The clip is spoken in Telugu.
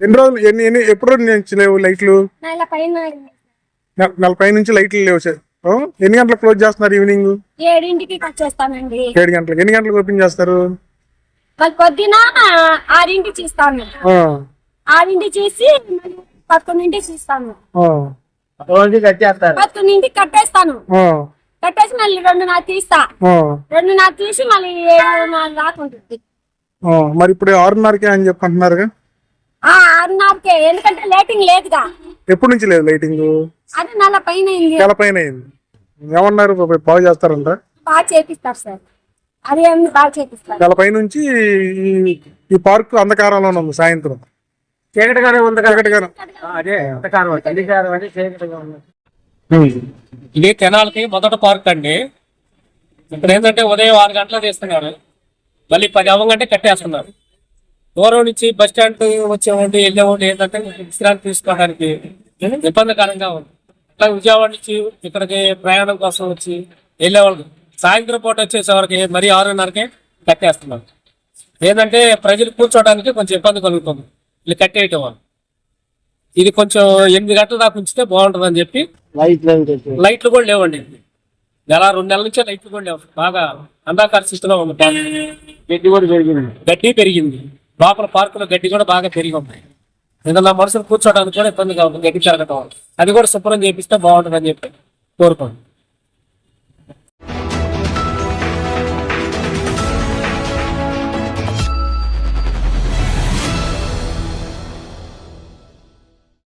ఎన్ని రోజులు ఎప్పుడు నుంచి లేవు లైట్లు? నెల పై నుంచి లైట్లు లేవు సార్. ఎన్ని గంటలకు క్లోజ్ చేస్తున్నారు? ఈవినింగ్ 7ంటికి కట్ చేస్తానండి. 7 గంటలకు. ఎన్ని గంటలకు ఓపెన్ చేస్తారు? పొద్దున 6ంటికి చేస్తాను. 6ంటికి చేసి 11ంటికి చేస్తాను. 11ంటికి కట్టేస్తాను. కట్టేసి మళ్ళీ 2:30 తీస్తా. 2:30 తీసి మళ్ళీ 7:30 దాకా ఉంటుంది. మరి ఇప్పుడు 6:30కే అని చెప్పి అంటున్నారుగా? 6:30కే, ఎందుకంటే లైటింగ్ లేదుగా. ఎప్పటి నుంచి లేదు లైటింగ్? అది నెల పైన అయింది. ఏమన్నారు? బాగా చేస్తారంట? బాగా చేపిస్తారు సార్. అది బాగా చేపిస్తారు. నెల పై నుంచి ఈ పార్క్ అంధకారంలోనే ఉంది. సాయంత్రం చీకటిగానే ఉంది. ఇది తెనాలకి మొదట పార్క్ అండి. ఇక్కడ ఏంటంటే ఉదయం 6 గంటలకు తీస్తున్నారు, మళ్ళీ 10 అవ్వగంటే కట్టేస్తున్నారు. దూరం నుంచి బస్ స్టాండ్ వచ్చేవాడి వెళ్ళేవాడి ఏంటంటే విశ్రాంతి తీసుకోవడానికి ఇబ్బందికరంగా ఉంది. ఇట్లా విజయవాడ నుంచి ఇక్కడికి ప్రయాణం కోసం వచ్చి వెళ్ళేవాళ్ళు సాయంత్రం పూట వచ్చేసేవారికి మరీ 6:30కే కట్టేస్తున్నారు. ఏంటంటే ప్రజలు కూర్చోవడానికి కొంచెం ఇబ్బంది కలుగుతుంది వీళ్ళు కట్టేయటం వాళ్ళు. ఇది కొంచెం 8 గంటల దాకా ఉంచితే బాగుంటుంది అని చెప్పి లైట్లు కూడా లేవండి. 2 నెలల నుంచే లైట్లు కూడా లేవు. బాగా అంధాకార స్థితిలో ఉంది. గడ్డి పెరిగింది. లోపల పార్కులో గడ్డి కూడా బాగా పెరిగి ఉంది. ఏదన్నా మనుషులు కూర్చోవడానికి కూడా ఇబ్బందిగా ఉంది గడ్డి పెరగటం. అది కూడా శుభ్రం చేపిస్తే బాగుంటుంది అని చెప్పి కోరుకోండి.